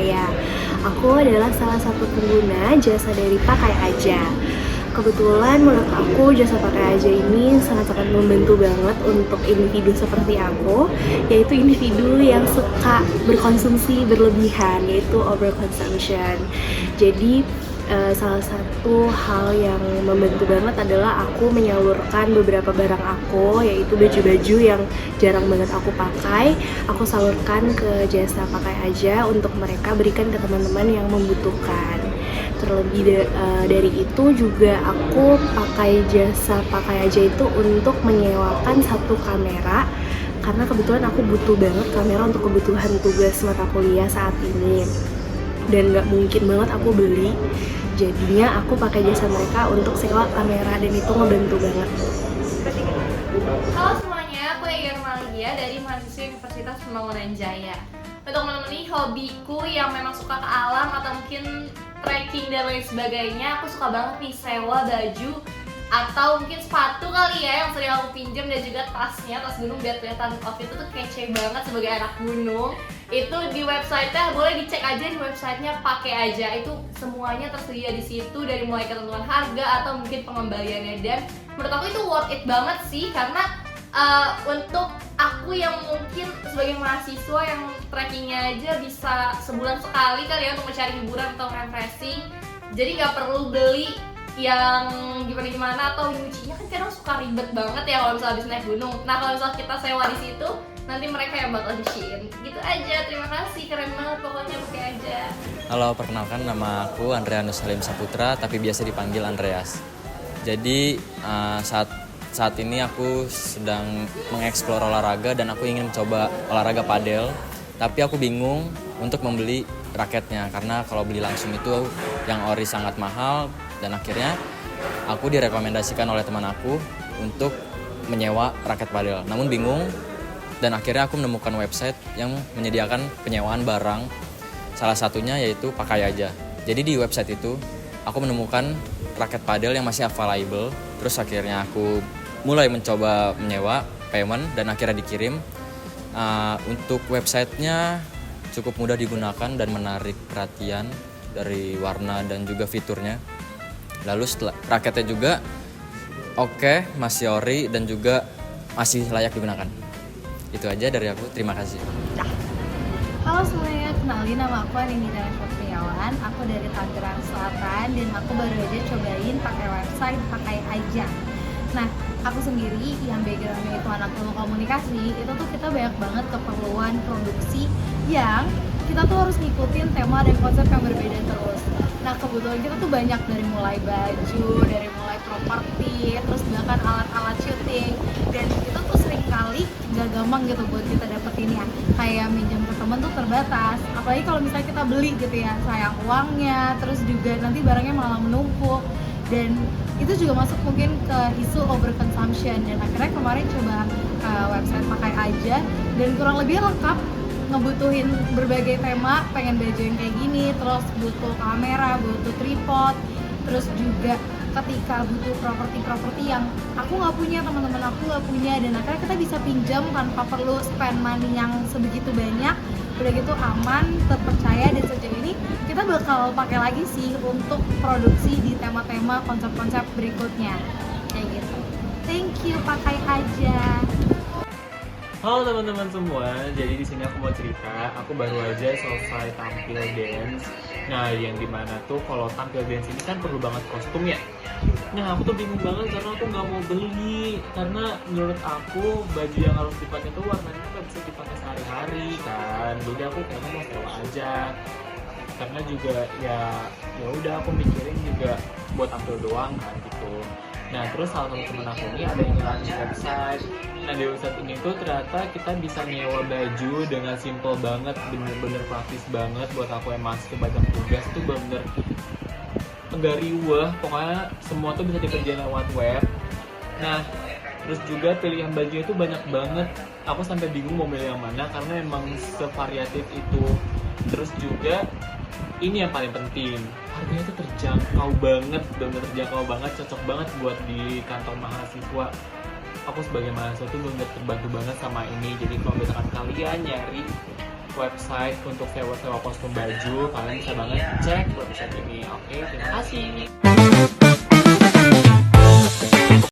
saya. Aku adalah salah satu pengguna jasa dari Pakai Aja. Kebetulan menurut aku jasa Pakai Aja ini sangat-sangat membantu banget untuk individu seperti aku, yaitu individu yang suka berkonsumsi berlebihan, yaitu overconsumption. Jadi salah satu hal yang membantu banget adalah aku menyalurkan beberapa barang aku, yaitu baju-baju yang jarang banget aku pakai. Aku salurkan ke jasa Pakai Aja untuk mereka berikan ke teman-teman yang membutuhkan. Terlebih dari itu juga aku pakai jasa Pakai Aja itu untuk menyewakan satu kamera, karena kebetulan aku butuh banget kamera untuk kebutuhan tugas mata kuliah saat ini dan nggak mungkin banget aku beli. Jadinya aku pakai jasa mereka untuk sewa kamera dan itu ngebantu banget. Halo semuanya, aku Ega Malia dari mahasiswa Universitas Pembangunan Jaya. Untuk menemani hobiku yang memang suka ke alam atau mungkin trekking dan lain sebagainya, aku suka banget nih sewa baju atau mungkin sepatu kali ya yang sering aku pinjam, dan juga tasnya, tas gunung, biar kelihatan outfit itu tuh kece banget sebagai anak gunung. Itu di website-nya, boleh dicek aja di website-nya Pakai Aja. Itu semuanya tersedia di situ, dari mulai ketentuan harga atau mungkin pengembaliannya, dan menurut aku itu worth it banget sih, karena untuk aku yang mungkin sebagai mahasiswa yang trekkingnya aja bisa sebulan sekali kali ya untuk mencari hiburan atau refreshing, jadi nggak perlu beli yang gimana-gimana, atau nyucinya kan kadang suka ribet banget ya kalau misalnya habis naik gunung. Nah kalau misalnya kita sewa di situ, nanti mereka yang bakal nyuciin. Gitu aja, terima kasih, keren banget pokoknya, Pakai Aja. Halo, perkenalkan nama aku Andreanus Halim Saputra, tapi biasa dipanggil Andreas. Jadi saat ini aku sedang mengeksplor olahraga dan aku ingin mencoba olahraga padel, tapi aku bingung untuk membeli raketnya karena kalau beli langsung itu yang ori sangat mahal, dan akhirnya aku direkomendasikan oleh teman aku untuk menyewa raket padel. Namun bingung, dan akhirnya aku menemukan website yang menyediakan penyewaan barang, salah satunya yaitu Pakai Aja. Jadi di website itu aku menemukan raket padel yang masih available. Terus akhirnya aku mulai mencoba menyewa, payment, dan akhirnya dikirim. Untuk websitenya cukup mudah digunakan dan menarik perhatian dari warna dan juga fiturnya. Lalu setelah raketnya juga oke, masih ori dan juga masih layak digunakan. Itu aja dari aku, terima kasih. Halo semuanya, kenalin nama aku Anindita Nurfiawan. Aku dari Tangerang Selatan dan aku baru aja cobain pakai website Pakai Aja. Nah, aku sendiri yang backgroundnya itu anak ilmu komunikasi, itu tuh kita banyak banget keperluan produksi yang kita tuh harus ngikutin tema dan konsep yang berbeda terus. Nah, kebetulan kita tuh banyak, dari mulai baju, dari mulai properti, terus bahkan alat-alat syuting, dan itu tuh sering kali gak gampang gitu buat kita dapetin ya. Kayak minjem ke temen tuh terbatas, apalagi kalau misalnya kita beli gitu ya, sayang uangnya, terus juga nanti barangnya malah menumpuk, dan itu juga masuk mungkin ke isu overconsumption. Dan akhirnya kemarin coba website Pakai Aja dan kurang lebih lengkap, ngebutuhin berbagai tema, pengen baju yang kayak gini, terus butuh kamera, butuh tripod, terus juga ketika butuh properti yang aku nggak punya, teman-teman aku nggak punya, dan akhirnya kita bisa pinjam tanpa perlu spend money yang sebegitu banyak. Udah gitu aman, terpercaya, dan sejauh ini kita bakal pakai lagi sih untuk produksi di tema-tema konsep-konsep berikutnya kayak gitu. Thank you, Pakai Aja. Halo teman-teman semua, jadi di sini aku mau cerita, aku baru aja selesai tampil dance. Nah, yang dimana tuh kalau tampil dance ini kan perlu banget kostum ya. Nah, aku tuh bingung banget karena aku nggak mau beli, karena menurut aku baju yang harus dipakai tuh warnanya nggak bisa dipakai sehari-hari kan. Jadi aku kayaknya mau sewa aja, karena juga ya udah aku mikirin juga buat tampil doang kan gitu. Nah, terus salah satu temen aku ini ada yang nyalain website. Nah, di website ini tuh ternyata kita bisa nyewa baju dengan simple banget, bener-bener praktis banget buat aku yang masih banyak tugas tuh, bener-bener enggak riweh, pokoknya semua tuh bisa dikerjain lewat web. Nah, terus juga pilihan bajunya itu banyak banget, aku sampai bingung mau milih yang mana karena emang sevariatif itu. Terus juga ini yang paling penting, harganya tuh terjangkau banget, bener-bener terjangkau banget, cocok banget buat di kantong mahasiswa. Aku sebagai mahasiswa tuh bener terbantu banget sama ini. Jadi kalau misalkan kalian nyari website untuk sewa-sewa kostum baju, kalian bisa banget cek website ini. Oke, terima kasih.